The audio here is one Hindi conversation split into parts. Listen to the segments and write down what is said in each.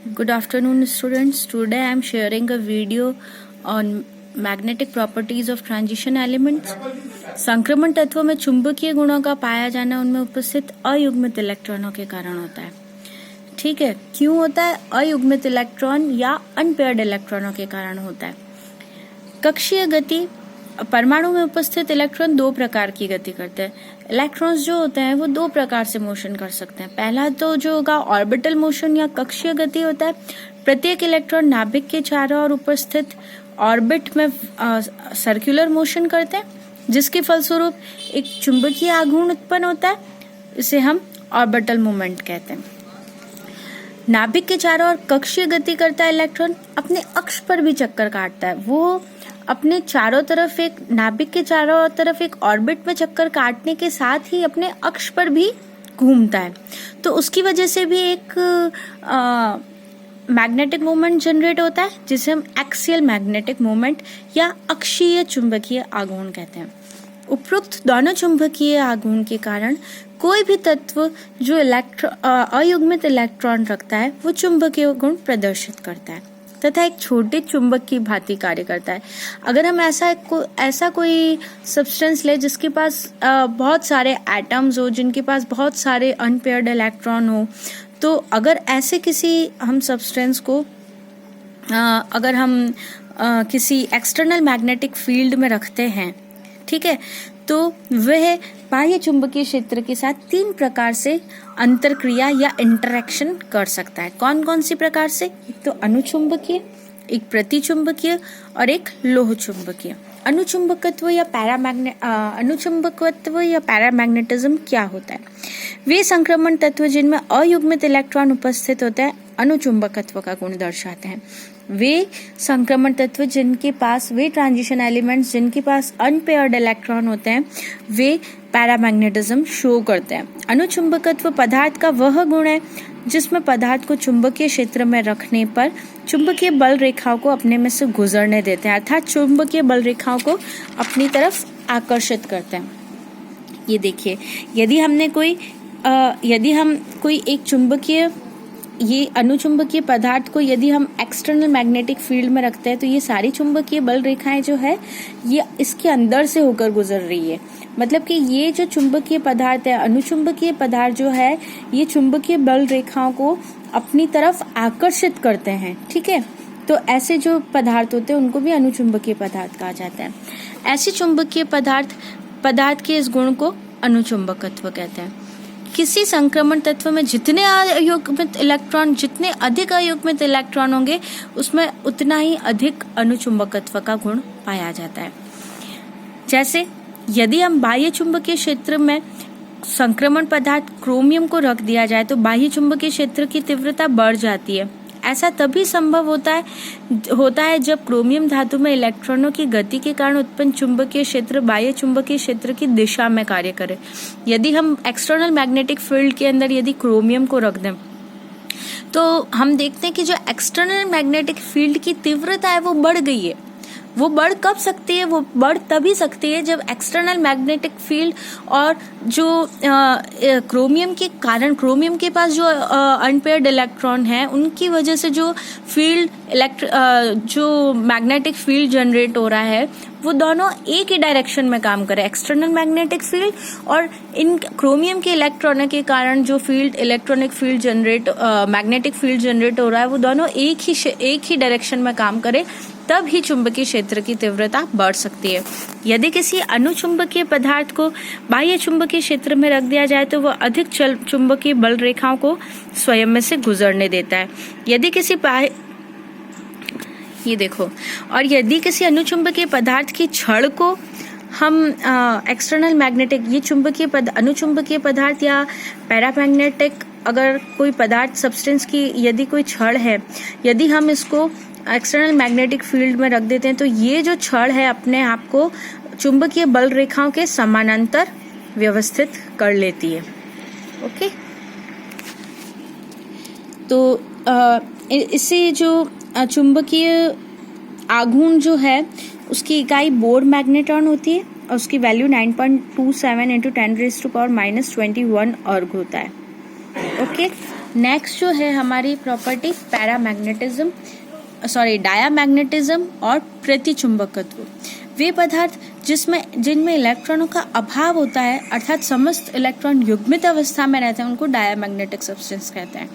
Good afternoon, students. Today I am sharing a video on magnetic properties of transition elements. संक्रमण तत्वों में चुंबकीय गुणों का पाया जाना उनमें उपस्थित अयुग्मित इलेक्ट्रॉनों के कारण होता है. ठीक है, क्यों होता है? अयुग्मित इलेक्ट्रॉन या अनपेयर्ड इलेक्ट्रॉनों के कारण होता है. कक्षीय गति, परमाणु में उपस्थित इलेक्ट्रॉन दो प्रकार की गति करते हैं. इलेक्ट्रॉन्स जो होते हैं वो दो प्रकार से मोशन कर सकते हैं. पहला तो जो होगा ऑर्बिटल मोशन या कक्षीय गति होता है. प्रत्येक इलेक्ट्रॉन नाभिक के चारों ओर उपस्थित ऑर्बिट में सर्कुलर मोशन करते हैं, जिसके फलस्वरूप एक चुंबकीय आघूर्ण उत्पन्न होता है. इसे हम ऑर्बिटल मूवमेंट कहते हैं. नाभिक के चारों ओर कक्षीय गति करता है इलेक्ट्रॉन अपने अक्ष पर भी चक्कर काटता है. वो अपने चारों तरफ एक नाभिक के चारों तरफ एक ऑर्बिट में चक्कर काटने के साथ ही अपने अक्ष पर भी घूमता है. तो उसकी वजह से भी एक मैग्नेटिक मोमेंट जनरेट होता है, जिसे हम एक्सियल मैग्नेटिक मोमेंट या अक्षीय चुंबकीय आघूर्ण कहते हैं. उपरोक्त दोनों चुंबकीय आघूर्ण के कारण कोई भी तत्व जो अयुग्मित इलेक्ट्रॉन रखता है वो चुंबकीय गुण प्रदर्शित करता है तथा एक छोटे चुंबक की भांति कार्य करता है. अगर हम ऐसा कोई सब्सटेंस ले जिसके पास बहुत सारे एटम्स हो, जिनके पास बहुत सारे अनपेयर्ड इलेक्ट्रॉन हो, तो अगर ऐसे किसी हम सब्सटेंस को अगर हम किसी एक्सटर्नल मैग्नेटिक फील्ड में रखते हैं, ठीक है, तो वह बाह्य चुंबकीय क्षेत्र के साथ तीन प्रकार से अंतरक्रिया या इंटरेक्शन कर सकता है. कौन कौन सी प्रकार से? एक तो अनुचुंबकीय, एक प्रतिचुंबकीय और एक लोह चुंबकीय. अनुचुंबकत्व या पैरामैग्नेटिज्म क्या होता है? वे संक्रमण तत्व जिनमें अयुग्मित इलेक्ट्रॉन उपस्थित होते हैं अनुचुंबकत्व का गुण दर्शाते हैं. वे संक्रमण तत्व जिनके पास, वे ट्रांजिशन एलिमेंट्स जिनके पास अनपेयर्ड इलेक्ट्रॉन होते हैं, वे पैरामैग्नेटिज्म शो करते हैं. अनुचुंबकत्व पदार्थ का वह गुण है जिसमें पदार्थ को चुंबकीय क्षेत्र में रखने पर चुंबकीय बल रेखाओं को अपने में से गुजरने देते हैं, अर्थात चुंबकीय बल रेखाओं को अपनी तरफ आकर्षित करते हैं. ये देखिए, यदि हम कोई एक चुंबकीय, ये अनुचुंबकीय पदार्थ को यदि हम एक्सटर्नल मैग्नेटिक फील्ड में रखते हैं तो ये सारी चुंबकीय बल रेखाएं जो है ये इसके अंदर से होकर गुजर रही है. मतलब कि ये जो चुंबकीय पदार्थ है, अनुचुंबकीय पदार्थ जो है, ये चुंबकीय बल रेखाओं को अपनी तरफ आकर्षित करते हैं. ठीक है, तो ऐसे जो पदार्थ होते हैं उनको भी अनुचुंबकीय पदार्थ कहा जाता है. ऐसे चुंबकीय पदार्थ के इस गुण को अनुचुंबकत्व कहते हैं. किसी संक्रमण तत्व में जितने अधिक अयुग्मित इलेक्ट्रॉन होंगे उसमें उतना ही अधिक अनुचुंबकत्व का गुण पाया जाता है. जैसे यदि हम बाह्य चुंबकीय क्षेत्र में संक्रमण पदार्थ क्रोमियम को रख दिया जाए तो बाह्य चुंबकीय क्षेत्र की तीव्रता बढ़ जाती है. ऐसा तभी संभव होता है जब क्रोमियम धातु में इलेक्ट्रॉनों की गति के कारण उत्पन्न चुंबकीय क्षेत्र बाह्य चुंबकीय क्षेत्र की दिशा में कार्य करे. यदि हम एक्सटर्नल मैग्नेटिक फील्ड के अंदर यदि क्रोमियम को रख दें तो हम देखते हैं कि जो एक्सटर्नल मैग्नेटिक फील्ड की तीव्रता है वो बढ़ गई है. वो बढ़ कब सकती है? वो बढ़ तभी सकती है जब एक्सटर्नल मैग्नेटिक फील्ड और जो क्रोमियम के पास जो अनपेयर्ड इलेक्ट्रॉन है उनकी वजह से जो जो मैग्नेटिक फील्ड जनरेट हो रहा है वो दोनों एक ही डायरेक्शन में काम करे. एक्सटर्नल मैग्नेटिक फील्ड और इन क्रोमियम के इलेक्ट्रॉनों के कारण जो मैग्नेटिक फील्ड जनरेट हो रहा है वो दोनों एक ही डायरेक्शन में काम करे, तब ही चुंबकीय क्षेत्र की तीव्रता बढ़ सकती है. यदि किसी अनुचुंबकीय पदार्थ को बाह्य चुंबकीय क्षेत्र में रख दिया जाए तो वह अधिक चुंबकीय बल रेखाओं को स्वयं में से गुजरने देता है. यदि किसी अनुचुंबकीय पदार्थ की छड़ को हम एक्सटर्नल मैग्नेटिक, ये अनुचुंबकीय पदार्थ या पैरामैग्नेटिक, अगर कोई पदार्थ सब्सटेंस की यदि कोई छड़ है, यदि हम इसको एक्सटर्नल मैग्नेटिक फील्ड में रख देते हैं तो ये जो छड़ है अपने आप को चुंबकीय बल रेखाओं के समानांतर व्यवस्थित कर लेती है. ओके, तो इससे जो चुंबकीय आघूर्ण जो है उसकी इकाई बोर मैग्नेट्रॉन होती है और उसकी वैल्यू 9.27 × 10⁻⁻21 अर्ग होता है. ओके, नेक्स्ट जो है हमारी प्रॉपर्टी डायामैग्नेटिज्म और प्रतिचुंबकत्व। वे पदार्थ जिनमें इलेक्ट्रॉनों का अभाव होता है, अर्थात समस्त इलेक्ट्रॉन युग्मित अवस्था में रहते हैं, उनको डायामैग्नेटिक सब्सटेंस कहते हैं।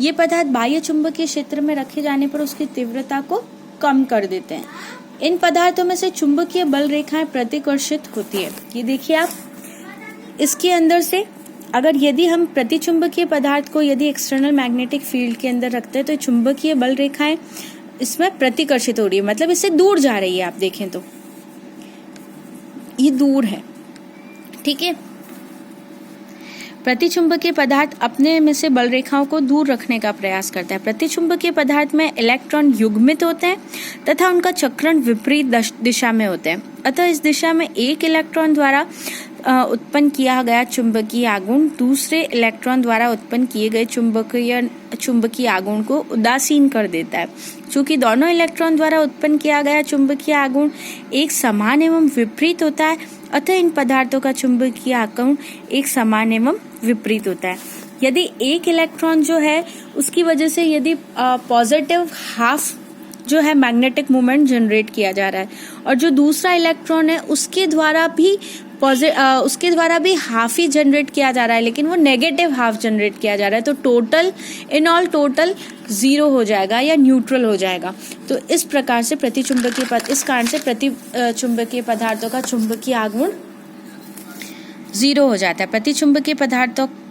ये पदार्थ बाह्य चुंबकीय क्षेत्र में रखे जाने पर उसकी तीव्रता को कम कर देते हैं। इन पदार्थों में से चुंबकीय बल रेखाएं प्रतिकर्षित होती है। ये देखिए आप, इसके अंदर से यदि हम प्रतिचुंबकीय पदार्थ को यदि एक्सटर्नल मैग्नेटिक फील्ड के अंदर रखते हैं तो चुंबकीय बल रेखाएं इसमें प्रतिकर्षित हो रही है, मतलब इससे दूर जा रही है। आप देखें तो ये दूर है, ठीक है। प्रतिचुंबकीय पदार्थ अपने में से बल रेखाओं को दूर रखने का प्रयास करता है। प्रतिचुंबकीय पदार्थ में इलेक्ट्रॉन युग्मित होते हैं तथा उनका चक्रण विपरीत दिशा में होते हैं। अतः इस दिशा में एक इलेक्ट्रॉन द्वारा उत्पन्न किया गया चुंबकीय आघूर्ण दूसरे इलेक्ट्रॉन द्वारा उत्पन्न किए गए चुंबकीय आघूर्ण को उदासीन कर देता है। चूंकि दोनों इलेक्ट्रॉन द्वारा उत्पन्न किया गया चुंबकीय आघूर्ण एक समान एवं विपरीत होता है, अतः इन पदार्थों का चुंबकीय आघूर्ण एक समान एवं विपरीत होता है। यदि एक इलेक्ट्रॉन जो है उसकी वजह से यदि पॉजिटिव हाफ जो है मैग्नेटिक मोमेंट जनरेट किया जा रहा है और जो दूसरा इलेक्ट्रॉन है उसके द्वारा भी हाफ ही जनरेट किया जा रहा है, लेकिन वो नेगेटिव हाफ जनरेट किया जा रहा है, तो टोटल 0 हो जाएगा या न्यूट्रल हो जाएगा। तो इस कारण से प्रतिचुंबकीय पदार्थों का चुंबकीय आघूर्ण 0 हो जाता है।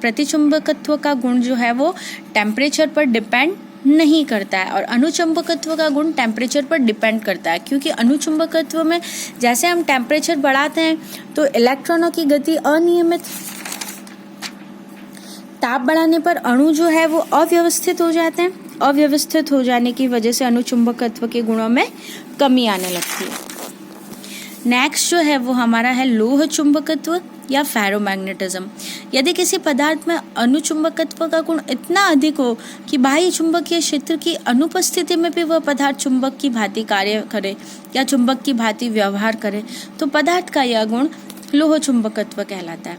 प्रतिचुंबकत्व का गुण जो है वो टेम्परेचर पर डिपेंड नहीं करता है और अनुचुंबकत्व का गुण टेम्परेचर पर डिपेंड करता है, क्योंकि अनुचुंबकत्व में जैसे हम टेम्परेचर बढ़ाते हैं तो इलेक्ट्रॉनों की गति अनियमित, ताप बढ़ाने पर अणु जो है वो अव्यवस्थित हो जाते हैं। अव्यवस्थित हो जाने की वजह से अनुचुंबकत्व के गुणों में कमी आने लगती है। नेक्स्ट जो है वो हमारा है लोह चुंबकत्व या फेरोमैग्नेटिज्म। यदि किसी पदार्थ में अनुचुंबकत्व का गुण इतना अधिक हो कि बाह्य चुंबकीय क्षेत्र की अनुपस्थिति में भी वह पदार्थ चुंबक की भांति कार्य करे या चुंबक की भांति व्यवहार करे, तो पदार्थ का यह गुण लोह चुंबकत्व कहलाता है।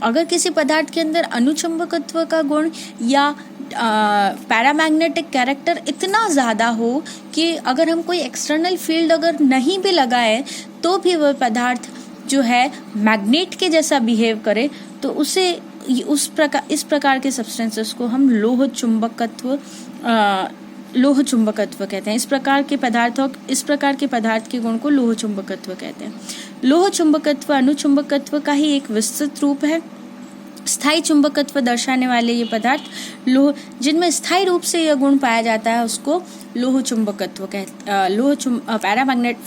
अगर किसी पदार्थ के अंदर अनुचुंबकत्व का गुण या पैरामैग्नेटिक कैरेक्टर इतना ज़्यादा हो कि अगर हम कोई एक्सटर्नल फील्ड अगर नहीं भी लगाए तो भी वह पदार्थ जो है मैग्नेट के जैसा बिहेव करे, तो उसे इस प्रकार के सब्सटेंसेस को हम लोह चुंबकत्व कहते हैं। इस प्रकार के पदार्थ के गुण को लोह चुंबकत्व कहते हैं। लोह चुंबकत्व अनुचुंबकत्व का ही एक विस्तृत रूप है। स्थायी चुंबकत्व दर्शाने वाले ये पदार्थ जिनमें स्थायी रूप से यह गुण पाया जाता है उसको लोह चुंबकत्व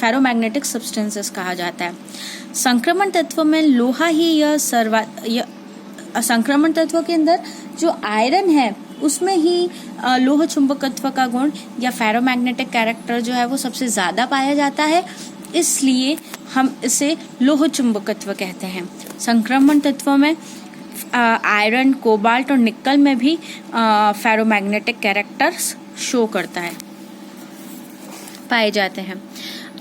फेरोमैग्नेटिक सब्सटेंसेस कहा जाता है। संक्रमण तत्व में लोहा ही संक्रमण तत्व के अंदर जो आयरन है उसमें ही लोह चुंबकत्व का गुण या फेरोमैग्नेटिक कैरेक्टर जो है वो सबसे ज्यादा पाया जाता है, इसलिए हम इसे लोह चुंबकत्व कहते हैं। संक्रमण तत्व में आयरन, कोबाल्ट और निकल में भी फेरोमैग्नेटिक कैरेक्टर्स शो करता है, पाए जाते हैं।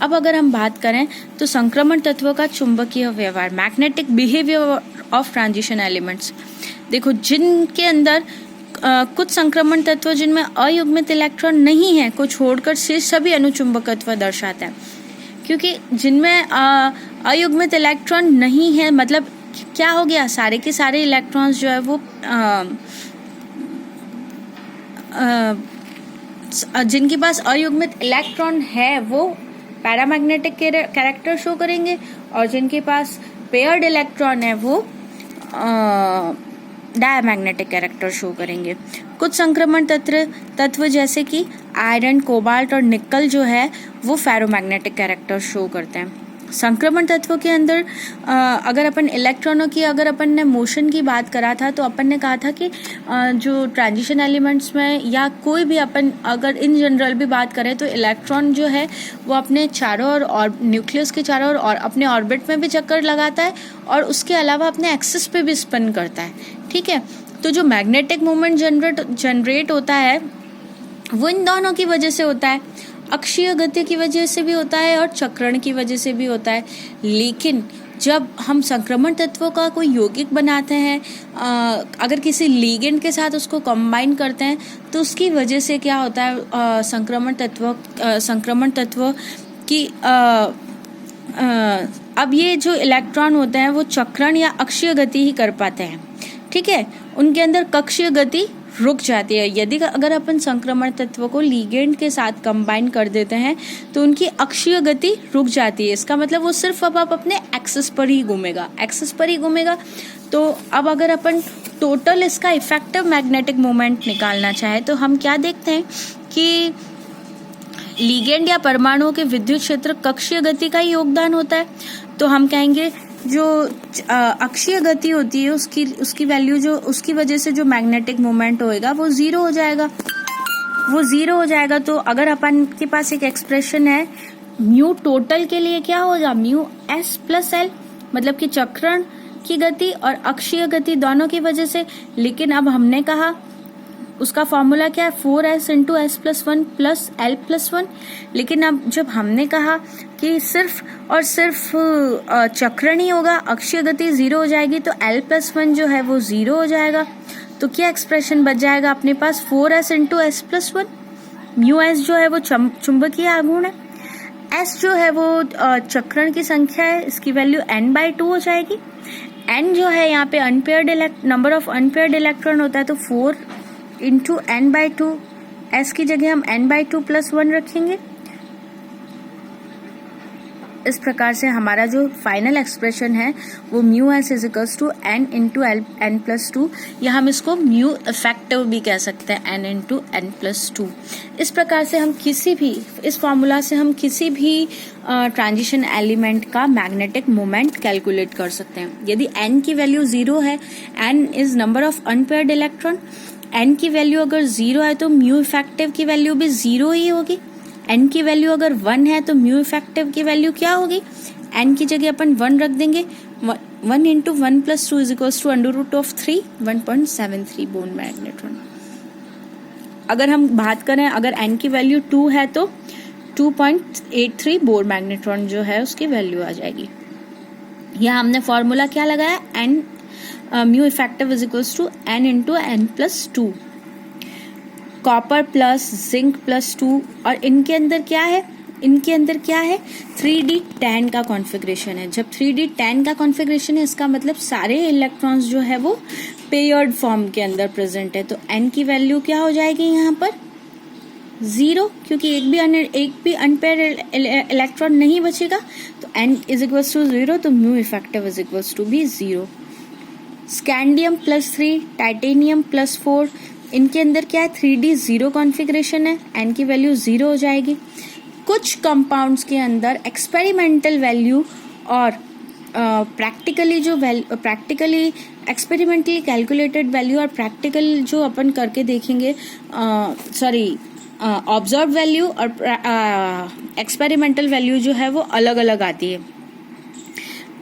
अब अगर हम बात करें तो संक्रमण तत्व का चुंबकीय व्यवहार, magnetic behaviour of transition elements. देखो, जिनके अंदर कुछ संक्रमण तत्व जिनमें अयुग्मित इलेक्ट्रॉन नहीं है को छोड़कर शेष सभी अनुचुंबकत्व दर्शाता है, क्योंकि जिनमें अयुग्मित इलेक्ट्रॉन नहीं है मतलब क्या हो गया, सारे के सारे इलेक्ट्रॉन्स जो है वो जिनके पास अयुग्मित इलेक्ट्रॉन है वो पैरामैग्नेटिक कैरेक्टर शो करेंगे और जिनके पास पेयर्ड इलेक्ट्रॉन है वो डायमैग्नेटिक कैरेक्टर शो करेंगे। कुछ संक्रमण तत्व जैसे कि आयरन, कोबाल्ट और निकल जो है वो फेरोमैग्नेटिक कैरेक्टर शो करते हैं। संक्रमण तत्व के अंदर अगर अपन इलेक्ट्रॉनों की अपन ने मोशन की बात करा था तो अपन ने कहा था कि जो ट्रांजिशन एलिमेंट्स में या कोई भी अपन अगर इन जनरल भी बात करें तो इलेक्ट्रॉन जो है वो अपने चारों ओर और न्यूक्लियस के चारों ओर और अपने ऑर्बिट में भी चक्कर लगाता है और उसके अलावा अपने एक्सिस पे भी स्पिन करता है, ठीक है। तो जो मैग्नेटिक मोमेंट जनरेट होता है वो इन दोनों की वजह से होता है, अक्षीय गति की वजह से भी होता है और चक्रण की वजह से भी होता है। लेकिन जब हम संक्रमण तत्वों का कोई यौगिक बनाते हैं, अगर किसी लिगेंड के साथ उसको कंबाइन करते हैं तो उसकी वजह से क्या होता है, संक्रमण तत्व की अब ये जो इलेक्ट्रॉन होते हैं वो चक्रण या अक्षीय गति ही कर पाते हैं, ठीक है। उनके अंदर कक्षीय गति रुक जाती है। यदि अगर अपन संक्रमण तत्व को लिगेंड के साथ कंबाइन कर देते हैं तो उनकी अक्षीय गति रुक जाती है। इसका मतलब वो सिर्फ अब अपने एक्सिस पर ही घूमेगा। तो अब अगर अपन टोटल इसका इफेक्टिव मैग्नेटिक मोमेंट निकालना चाहे तो हम क्या देखते हैं कि लिगेंड या परमाणुओं के विद्युत क्षेत्र कक्षीय गति का ही योगदान होता है। तो हम कहेंगे जो अक्षीय गति होती है उसकी वैल्यू, जो उसकी वजह से जो मैग्नेटिक मोमेंट होएगा वो जीरो हो जाएगा। तो अगर अपन के पास एक एक्सप्रेशन है म्यू टोटल के लिए, क्या होगा, म्यू एस प्लस एल, मतलब कि चक्रण की गति और अक्षीय गति दोनों की वजह से। लेकिन अब हमने कहा उसका फॉर्मूला क्या है, 4s into S plus 1 plus L plus 1। लेकिन अब जब हमने कहा कि सिर्फ और सिर्फ चक्रण ही होगा, अक्षीय गति जीरो हो जाएगी, तो एल प्लस 1 जो है वो जीरो हो जाएगा। तो क्या एक्सप्रेशन बच जाएगा अपने पास, 4s into S plus 1। Mu S जो है वो चुंबकीय आघूर्ण है, एस जो है वो चक्रण की संख्या है, इसकी वैल्यू n/2 हो जाएगी। n जो है यहाँ पे नंबर ऑफ अनपेयर्ड इलेक्ट्रॉन होता है, तो 4 इंटू n/2, s की जगह हम n/2 प्लस 1 रखेंगे। इस प्रकार से हमारा जो फाइनल एक्सप्रेशन है वो mu s is equals to n into n plus 2, या हम इसको म्यू इफेक्टिव भी कह सकते हैं, n इंटू n प्लस 2। इस प्रकार से हम इस फॉर्मूला से हम किसी भी ट्रांजिशन एलिमेंट का मैग्नेटिक मोमेंट कैलकुलेट कर सकते हैं। यदि n की वैल्यू 0 है, n is number of unpaired electron, n की वैल्यू अगर 0 है तो म्यू इफेक्टिव की वैल्यू भी 0 ही होगी। n की वैल्यू अगर 1 है तो म्यू इफेक्टिव की वैल्यू क्या होगी, n की जगह अपन 1 रख देंगे। 1 into 1 plus 2 is equals to under root of 3, 1.73 Bohr magneton. अगर हम बात करें, अगर n की वैल्यू 2 है तो 2.83 बोर मैग्नेट्रॉन जो है उसकी वैल्यू आ जाएगी। यहाँ हमने फॉर्मूला क्या लगाया, n mu effective is equals to n into n plus 2। Copper plus zinc plus 2, और इनके अंदर क्या है, 3D tan का कॉन्फ़िगरेशन है। जब 3D tan का कॉन्फ़िगरेशन है, इसका मतलब सारे इलेक्ट्रॉन्स जो है वो पेयर्ड फॉर्म के अंदर प्रेजेंट है। तो n की वैल्यू क्या हो जाएगी यहाँ पर 0, क्योंकि एक भी अनपेयर इलेक्ट्रॉन नहीं बचेगा। तो n इज इक्वल्स टू 0, तो mu effective is equals to भी 0। स्कैंडियम प्लस 3, टाइटेनियम प्लस 4, इनके अंदर क्या है, 3D 0 कॉन्फ़िगरेशन है, n की वैल्यू 0 हो जाएगी। कुछ कंपाउंड्स के अंदर एक्सपेरिमेंटल वैल्यू और प्रैक्टिकली एक्सपेरिमेंटली कैलकुलेटेड वैल्यू और प्रैक्टिकल जो अपन करके देखेंगे, ऑब्जर्व वैल्यू और एक्सपेरिमेंटल वैल्यू जो है वो अलग अलग आती है।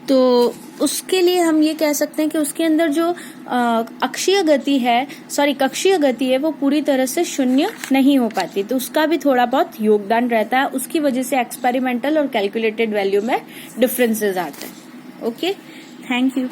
तो उसके लिए हम ये कह सकते हैं कि उसके अंदर जो कक्षीय गति है वो पूरी तरह से शून्य नहीं हो पाती, तो उसका भी थोड़ा बहुत योगदान रहता है। उसकी वजह से एक्सपेरिमेंटल और कैलकुलेटेड वैल्यू में डिफरेंसेस आते हैं। Okay, thank you.